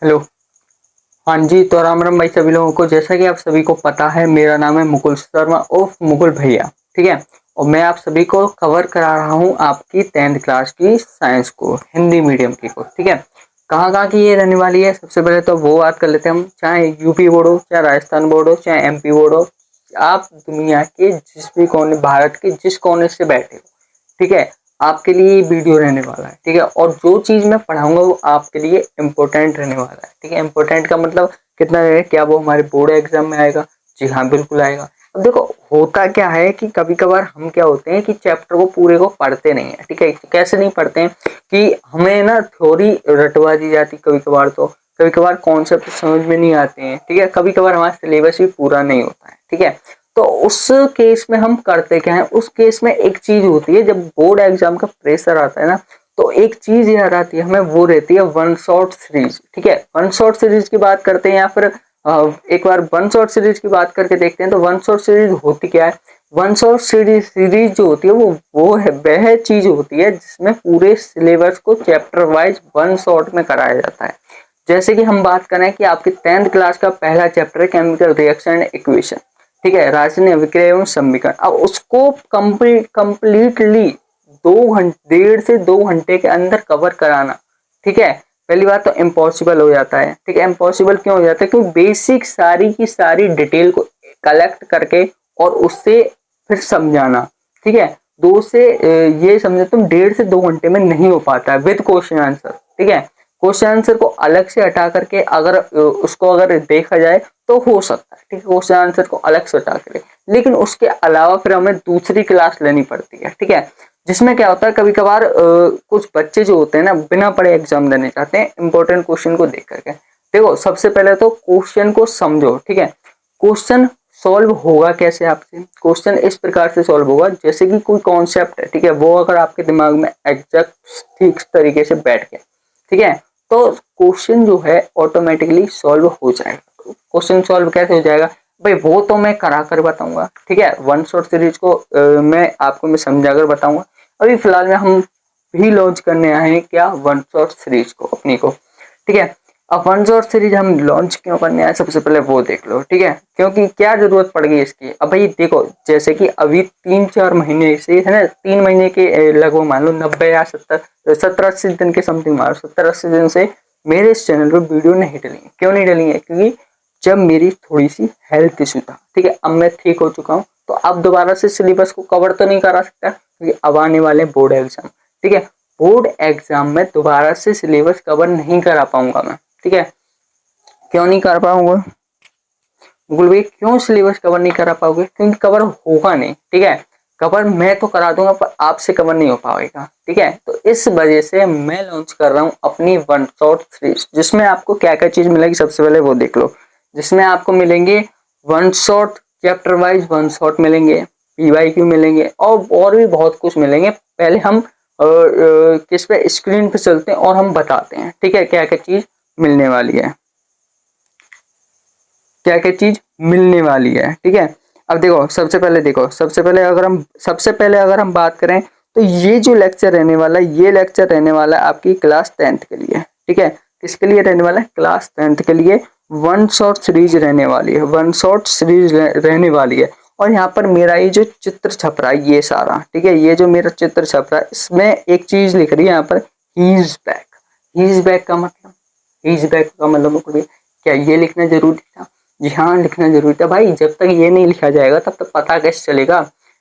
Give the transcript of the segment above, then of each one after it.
Hello. हाँ जी, तो राम राम भाई सभी लोगों को। जैसा कि आप सभी को पता है, मेरा नाम है मुकुल शर्मा उर्फ मुकुल भैया। ठीक है। और मैं आप सभी को कवर करा रहा हूँ आपकी 10th क्लास की साइंस को, हिंदी मीडियम की को। ठीक है। कहाँ कहाँ की ये रहने वाली है, सबसे पहले तो वो बात कर लेते हैं हम। चाहे यूपी बोर्ड हो, चाहे राजस्थान बोर्ड हो, चाहे एमपी बोर्ड हो, आप दुनिया के जिस भी कोने, भारत के जिस कोने से बैठे हो, ठीक है, आपके लिए ये वीडियो रहने वाला है। ठीक है। और जो चीज मैं पढ़ाऊंगा वो आपके लिए इम्पोर्टेंट रहने वाला है। ठीक है। इम्पोर्टेंट का मतलब कितना है, क्या वो हमारे बोर्ड एग्जाम में आएगा? जी हाँ, बिल्कुल आएगा। अब देखो, होता क्या है कि कभी कभार हम क्या होते हैं कि चैप्टर को पूरे को पढ़ते नहीं है। ठीक है। कैसे नहीं पढ़ते हैं कि हमें ना थ्योरी रटवा दी जाती, कभी कभार तो कभी कभार कॉन्सेप्ट समझ में नहीं आते हैं। ठीक है। कभी कभार हमारा सिलेबस भी पूरा नहीं होता है। ठीक है। तो उस केस में हम करते क्या है, उस केस में एक चीज होती है, जब बोर्ड एग्जाम का प्रेशर आता है ना, तो एक चीज याद आती है हमें, वो रहती है वन शॉट सीरीज। ठीक है। वन शॉट सीरीज की बात करते हैं, या फिर एक बार वन शॉट सीरीज की बात करके देखते हैं। तो वन शॉट सीरीज होती क्या है? वन शॉट सीरीज जो होती है वो है, वह चीज होती है जिसमें पूरे सिलेबस को चैप्टर वाइज वन शॉट में कराया जाता है। जैसे कि हम बात करें कि आपकी 10th क्लास का पहला चैप्टर है केमिकल रिएक्शन एंड इक्वेशन। ठीक है, रासायनिक अभिक्रिया एवं समीकरण। अब उसको कंप्लीटली 2 घंटे, 1.5 से 2 घंटे के अंदर कवर कराना, ठीक है, पहली बात तो इम्पॉसिबल हो जाता है। ठीक है। इम्पॉसिबल क्यों हो जाता है? क्योंकि बेसिक सारी की सारी डिटेल को कलेक्ट करके और उससे फिर समझाना, ठीक है, ये समझो तुम 1.5 से 2 घंटे में नहीं हो पाता है विद क्वेश्चन आंसर। ठीक है। क्वेश्चन आंसर को अलग से हटा करके अगर उसको अगर देखा जाए तो हो सकता है। ठीक है, क्वेश्चन आंसर को अलग से हटा करके, लेकिन उसके अलावा फिर हमें दूसरी क्लास लेनी पड़ती है। ठीक है। जिसमें क्या होता है, कभी कभार कुछ बच्चे जो होते हैं ना, बिना पढ़े एग्जाम देने चाहते हैं इंपॉर्टेंट क्वेश्चन को देख करके। देखो, सबसे पहले तो क्वेश्चन को समझो। ठीक है। क्वेश्चन सॉल्व होगा कैसे आपसे? क्वेश्चन इस प्रकार से सॉल्व होगा जैसे कि कोई कॉन्सेप्ट है, ठीक है, वो अगर आपके दिमाग में एग्जैक्ट ठीक तरीके से बैठ गया, ठीक है, तो क्वेश्चन जो है ऑटोमेटिकली सॉल्व हो जाएगा। क्वेश्चन सॉल्व कैसे हो जाएगा भाई? वो तो मैं करा कर बताऊंगा। ठीक है। वन शॉट सीरीज को मैं आपको समझा कर बताऊंगा। अभी फिलहाल में हम भी लॉन्च करने आए हैं क्या, वन शॉट सीरीज को अपनी को। ठीक है। अब वन शॉट सीरीज हम लॉन्च क्यों करने आए, सबसे पहले वो देख लो। ठीक है। क्योंकि क्या जरूरत पड़ गई इसकी? अब भाई देखो, जैसे कि अभी 3-4 महीने से है ना, 3 महीने के लगभग मान लो 90 या 70-80 दिन के समथिंग मारो, 70-80 दिन से मेरे इस चैनल पर वीडियो नहीं डली। क्यों नहीं डली है? क्योंकि जब मेरी थोड़ी सी हेल्थ इशू था, ठीक है, अब मैं ठीक हो चुका हूँ, तो अब दोबारा से सिलेबस को कवर तो नहीं करा सकता, क्योंकि अब आने वाले बोर्ड एग्जाम। ठीक है। बोर्ड एग्जाम में दोबारा से सिलेबस कवर नहीं करा पाऊंगा मैं। ठीक है। क्यों नहीं कर पाऊंगा मुकुल भाई? क्यों सिलेबस कवर नहीं करा पाओगे? क्योंकि कवर होगा नहीं। ठीक है। कवर मैं तो करा दूंगा पर आपसे कवर नहीं हो पाएगा। ठीक है। तो इस वजह से मैं लॉन्च कर रहा हूँ अपनी वन शॉट सीरीज, जिसमें आपको क्या क्या चीज मिलेगी सबसे पहले वो देख लो। जिसमें आपको मिलेंगे one shot, chapter wise one shot मिलेंगे, पीवाईक्यू मिलेंगे, और भी बहुत कुछ मिलेंगे। पहले हम किस पे, स्क्रीन पे चलते हैं और हम बताते हैं, ठीक है, क्या क्या चीज मिलने वाली है, क्या क्या चीज मिलने वाली है। ठीक है। अब देखो, सबसे पहले अगर हम बात करें, तो ये जो लेक्चर रहने वाला है, ये लेक्चर रहने वाला है आपकी क्लास 10th के लिए। ठीक है। किसके लिए रहने वाला है? क्लास 10th के लिए वन शॉट सीरीज रहने वाली है। वन शॉट सीरीज रहने वाली है। और यहाँ पर मेरा ये जो चित्र छप रहा है ये सारा, ठीक है, ये जो मेरा चित्र छप रहा है, इसमें एक चीज लिख रही है यहाँ पर, he is back. He is back का मतलब, ही इज बैक का मतलब क्या ये लिखना जरूरी था? जी हाँ, लिखना जरूरी था भाई। जब तक ये नहीं लिखा जाएगा तब तक पता कैसे चलेगा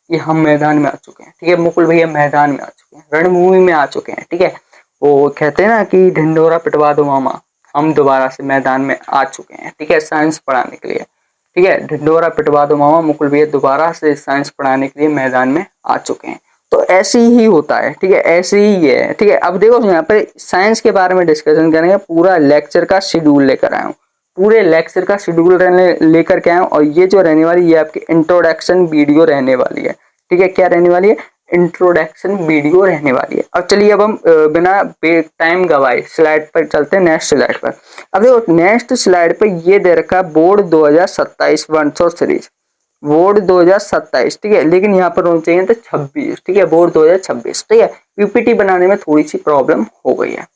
कि हम मैदान में आ चुके हैं। ठीक है, मुकुल भैया मैदान में आ चुके हैं, रणभूमि में आ चुके हैं। ठीक है। वो कहते हैं ना कि ढिंडोरा पिटवा दो मामा, हम दोबारा से मैदान में आ चुके हैं। ठीक है, साइंस पढ़ाने के लिए। ठीक है, ढिंडोरा पिटवा दो मामा, मुकुल भैया दोबारा से साइंस पढ़ाने के लिए मैदान में आ चुके हैं। तो ऐसे ही होता है। ठीक है, ऐसे ही है। ठीक है। अब देखो, यहाँ पे साइंस के बारे में डिस्कशन करेंगे, पूरा लेक्चर का शेड्यूल लेकर आया हूँ, पूरे लेक्चर का शेड्यूल लेकर के आए, और ये जो रहने वाली, ये आपकी इंट्रोडक्शन वीडियो रहने वाली है। ठीक है, क्या रहने वाली है? इंट्रोडक्शन वीडियो रहने वाली है। अब चलिए, अब हम बिना टाइम गवाए स्लाइड पर चलते हैं, नेक्स्ट स्लाइड पर। अब देखो, नेक्स्ट स्लाइड पर ये दे रखा है board 2027 one shot series, board 2027। ठीक है, लेकिन यहाँ पर होना चाहिए था 26। ठीक है, बोर्ड 2026। ठीक है, पीपीटी बनाने में थोड़ी सी प्रॉब्लम हो गई है।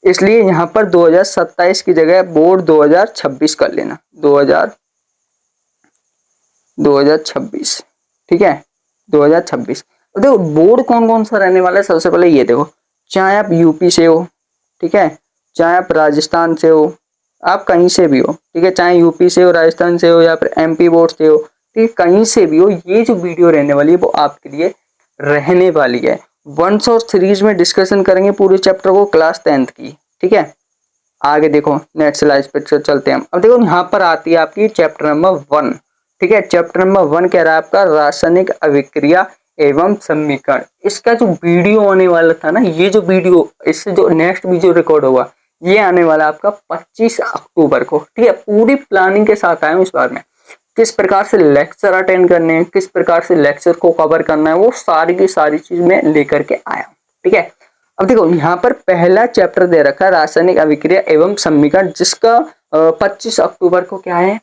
इसलिए यहाँ पर 2027 की जगह बोर्ड 2026 कर लेना, 2026, ठीक है, 2026। अब देखो बोर्ड कौन कौन सा रहने वाला है, सबसे पहले ये देखो, चाहे आप यूपी से हो, ठीक है, चाहे आप राजस्थान से हो, आप कहीं से भी हो, ठीक है, चाहे यूपी से हो, राजस्थान से हो, या फिर एमपी बोर्ड से हो, ठीक है, कहीं से भी हो, ये जो वीडियो रहने वाली है वो आपके लिए रहने वाली है। वन शॉट सीरीज में डिस्कशन करेंगे पूरे चैप्टर को क्लास 10th की, ठीक है। आगे देखो नेक्स्ट स्लाइड पे चलते हैं हम। अब देखो यहाँ पर आती है आपकी चैप्टर नंबर 1, ठीक है। चैप्टर नंबर 1 कह रहा है आपका रासायनिक अभिक्रिया एवं समीकरण। इसका जो वीडियो आने वाला था ना, ये जो वीडियो, इससे जो नेक्स्ट वीडियो रिकॉर्ड होगा, ये आने वाला आपका 25 अक्टूबर को, ठीक है। पूरी प्लानिंग के साथ आया हूँ इस बार में, किस प्रकार से लेक्चर अटेंड करने हैं, किस प्रकार से लेक्चर को कवर करना है, वो सारी की सारी चीज मैं लेकर के आया हूँ, ठीक है। अब देखो यहाँ पर पहला चैप्टर दे रखा है रासायनिक अभिक्रिया एवं समीकरण, जिसका 25 अक्टूबर को क्या है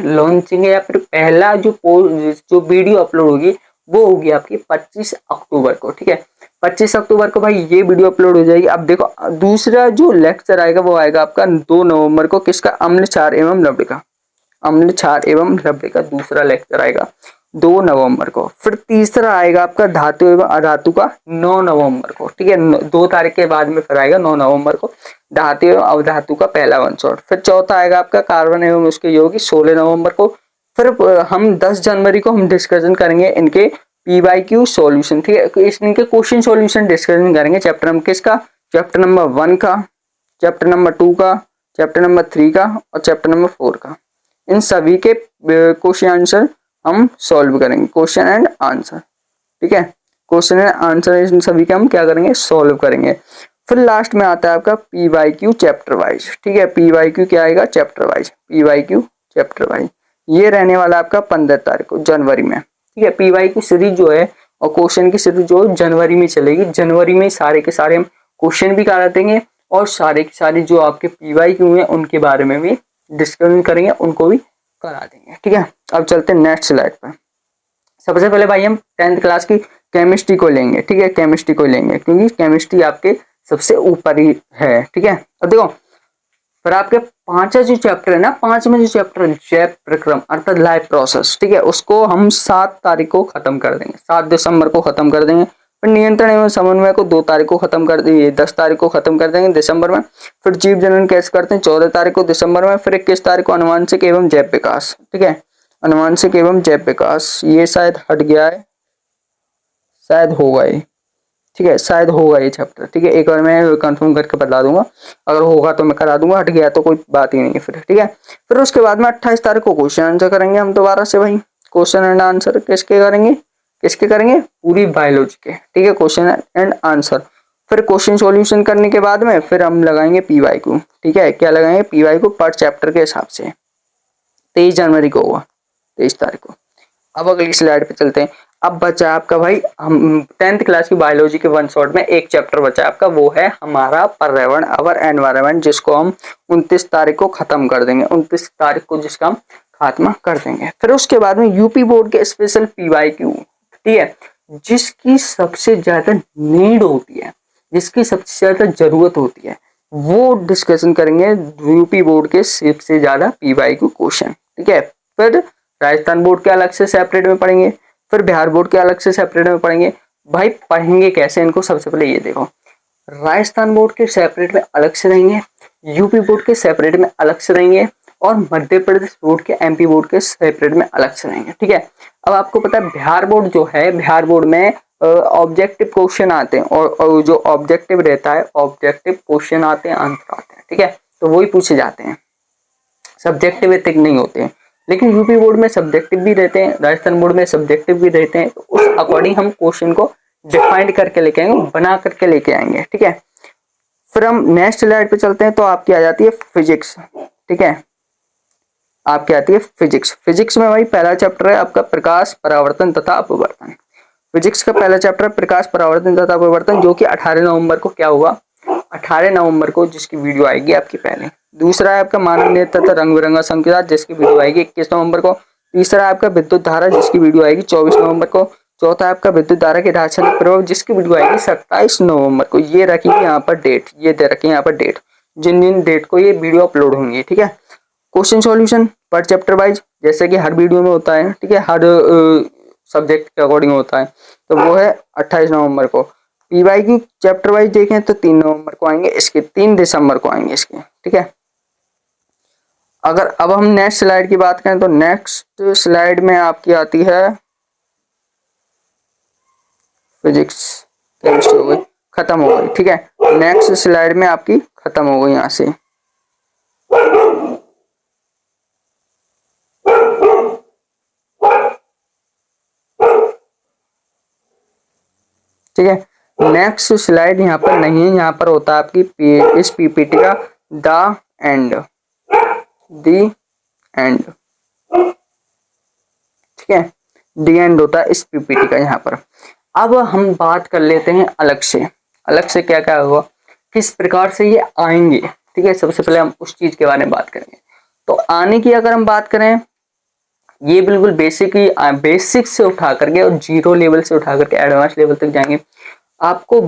लॉन्चिंग है, या फिर पहला जो वीडियो अपलोड होगी वो होगी आपकी 25 अक्टूबर को, ठीक है। 25 अक्टूबर को भाई ये वीडियो अपलोड हो जाएगी। अब देखो दूसरा जो लेक्चर आएगा वो आएगा आपका 2 नवंबर को, किसका, अम्ल क्षार एवं लवण का, अम्ल क्षार एवं लवण का दूसरा लेक्चर आएगा 2 नवंबर को। फिर तीसरा आएगा आपका धातु एवं अधातु का 9 नवंबर को, ठीक है। 2 तारीख के बाद में फिर आएगा 9 नवंबर को धातु एवं अवधातु का पहला वन शॉट। फिर चौथा आएगा आपका कार्बन एवं उसके यौगिक 16 नवंबर को। फिर हम 10 जनवरी को हम डिस्कशन करेंगे इनके PYQ सॉल्यूशन, ठीक है। इनके क्वेश्चन सॉल्यूशन डिस्कशन करेंगे चैप्टर नंबर किसका, चैप्टर नंबर 1 का, चैप्टर नंबर 2 का, चैप्टर नंबर 3 का और चैप्टर नंबर 4 का। इन सभी के क्वेश्चन आंसर हम सॉल्व करेंगे, क्वेश्चन एंड आंसर, ठीक है। क्वेश्चन एंड आंसर इन सभी के हम क्या करेंगे, सॉल्व करेंगे। फिर लास्ट में आता है आपका PYQ चैप्टर वाइज, ठीक है। PYQ क्या आएगा, chapter wise, PYQ chapter wise. ये रहने वाला आपका 15 तारीख को जनवरी में, ठीक है। PYQ सीरीज जो है और क्वेश्चन की सीरीज जो जनवरी में चलेगी। जनवरी में सारे के सारे हम क्वेश्चन भी करा देंगे और सारे के सारे जो आपके PYQ है उनके बारे में भी डिस्कशन करेंगे, उनको भी करा देंगे, ठीक है। अब चलते हैं नेक्स्ट स्लाइड पर। सबसे पहले भाई हम 10th क्लास की केमिस्ट्री को लेंगे, ठीक है। केमिस्ट्री को लेंगे क्योंकि केमिस्ट्री आपके सबसे ऊपर ही है, ठीक है। अब देखो फिर आपके 5वां जो चैप्टर है ना, 5वां जो चैप्टर जैव प्रक्रम अर्थात लाइफ प्रोसेस, ठीक है, उसको हम 7 तारीख को खत्म कर देंगे, 7 दिसंबर को खत्म कर देंगे। फिर नियंत्रण एवं समन्वय को 2 तारीख को खत्म कर देंगे, 10 तारीख को खत्म कर देंगे दिसंबर में। फिर जीव जनन कैसे करते हैं 14 तारीख को दिसंबर में। फिर 21 तारीख को अनुवांशिक एवं जैव विकास, ठीक है, अनुवांशिक एवं जैव विकास। ये शायद हट गया है, शायद होगा ये, ठीक है, शायद होगा ये चैप्टर, ठीक है। एक बार मैं कंफर्म करके बता दूंगा, अगर होगा तो मैं करा दूंगा, हट गया तो कोई बात ही नहीं है फिर, ठीक है। फिर उसके बाद में 28 तारीख को क्वेश्चन आंसर करेंगे हम दोबारा से भाई। क्वेश्चन एंड आंसर किसके करेंगे, किसके करेंगे, पूरी बायोलॉजी के, ठीक है, क्वेश्चन एंड आंसर। फिर क्वेश्चन सॉल्यूशन करने के बाद में फिर हम लगाएंगे PYQ, ठीक है। क्या लगाएंगे, PYQ पर चैप्टर के हिसाब से। 23 जनवरी को होगा, 23 तारीख को। अब अगली स्लाइड पे चलते हैं। अब बचा आपका भाई हम 10th क्लास की बायोलॉजी के वन शॉट में एक चैप्टर बचा आपका, वो है हमारा पर्यावरण, अवर एनवायरनमेंट, जिसको हम 29 तारीख को खत्म कर देंगे, 29 तारीख को जिसका हम खात्मा कर देंगे। फिर उसके बाद में यूपी बोर्ड के स्पेशल PYQ, ठीक है, जिसकी सबसे ज्यादा नीड होती है, जिसकी सबसे ज्यादा जरूरत होती है, वो डिस्कशन करेंगे यूपी बोर्ड के सबसे ज्यादा PYQ क्वेश्चन, ठीक है। फिर राजस्थान बोर्ड के अलग से सेपरेट में पढ़ेंगे, फिर बिहार बोर्ड के अलग से सेपरेट में पढ़ेंगे। भाई पढ़ेंगे कैसे इनको, सबसे पहले ये देखो, राजस्थान बोर्ड के सेपरेट में अलग से रहेंगे, यूपी बोर्ड के सेपरेट में अलग से रहेंगे और मध्य प्रदेश बोर्ड के MP बोर्ड के सेपरेट में अलग से रहेंगे, ठीक है। अब आपको पता है बिहार बोर्ड जो है, बिहार बोर्ड में ऑब्जेक्टिव क्वेश्चन आते हैं और जो ऑब्जेक्टिव रहता है, ऑब्जेक्टिव क्वेश्चन आते हैं, आंसर आते हैं, ठीक है, तो वही पूछे जाते हैं, सब्जेक्टिव एथिक नहीं होते हैं। लेकिन यूपी बोर्ड में सब्जेक्टिव भी रहते हैं, राजस्थान बोर्ड में सब्जेक्टिव भी रहते हैं, तो उस अकॉर्डिंग हम क्वेश्चन को डिफाइंड करके लेके आएंगे, बना करके लेके आएंगे, ठीक है। फिर हम नेक्स्ट स्लाइड पे चलते हैं, तो आपकी आ जाती है फिजिक्स, ठीक है, आपकी आती है फिजिक्स। फिजिक्स में भाई पहला चैप्टर है आपका प्रकाश, परावर्तन तथा अपवर्तन। फिजिक्स का पहला चैप्टर प्रकाश, परावर्तन तथा अपवर्तन, जो कि 18 नवंबर को क्या होगा, 18 नवंबर को जिसकी वीडियो आएगी आपकी पहले। दूसरा है आपका मानव नेत्र तथा रंग बिरंगा संकेत, जिसकी वीडियो आएगी 21 नवंबर को। तीसरा है आपका विद्युत धारा, जिसकी वीडियो आएगी 24 नवंबर को। चौथा आपका विद्युत धारा के रासायनिक प्रभाव, जिसकी वीडियो आएगी 27 नवंबर को। ये रखिए यहाँ पर डेट, ये दे रखिए यहाँ पर डेट, जिन जिन डेट को ये वीडियो अपलोड होंगी, ठीक है। क्वेश्चन सॉल्यूशन पर चैप्टर वाइज, जैसे कि हर वीडियो में होता है, ठीक है, हर सब्जेक्ट के अकॉर्डिंग होता है, तो वो है 28 नवंबर को। पीवाई की चैप्टर वाइज देखें तो 3 नवंबर को आएंगे इसके, 3 दिसंबर को आएंगे इसके, ठीक है। अगर अब हम नेक्स्ट स्लाइड की बात करें तो नेक्स्ट स्लाइड में आपकी आती है फिजिक्स, केमिस्ट्री हो गई, खत्म हो गई, ठीक है। नेक्स्ट स्लाइड में आपकी खत्म हो गई यहाँ से, ठीक है। नेक्स्ट स्लाइड यहाँ पर नहीं है, यहाँ पर होता है आपकी इस पीपीटी का द एंड, ठीक है, दी एंड होता है इस पीपीटी का यहाँ पर। अब हम बात कर लेते हैं अलग से क्या क्या होगा, किस प्रकार से ये आएंगे, ठीक है। सबसे पहले हम उस चीज के बारे में बात करेंगे। तो आने की अगर हम बात करें, ये बिल्कुल बेसिक से उठा करके और जीरो लेवल से उठा करके एडवांस लेवल तक जाएंगे। आपको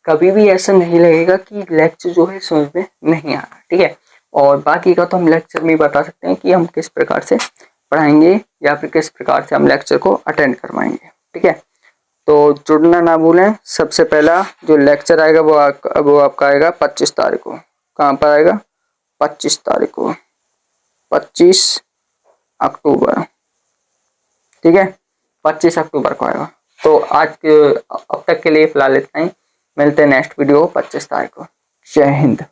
कभी भी ऐसा नहीं लगेगा कि लेक्चर जो है समझ में नहीं आ रहा, ठीक है। और बाकी का तो हम लेक्चर में बता सकते हैं कि हम किस प्रकार से पढ़ाएंगे या फिर किस प्रकार से हम लेक्चर को अटेंड करवाएंगे, ठीक है। तो जुड़ना ना भूलें। सबसे पहला जो लेक्चर आएगा वो आपका आएगा 25 तारीख को। कहाँ पर आएगा? 25 तारीख को, 25 अक्टूबर, ठीक है, 25 अक्टूबर को आएगा। तो आज के अब तक के लिए फिलहाल इतना ही, मिलते हैं नेक्स्ट वीडियो 25 तारीख को। जय हिंद।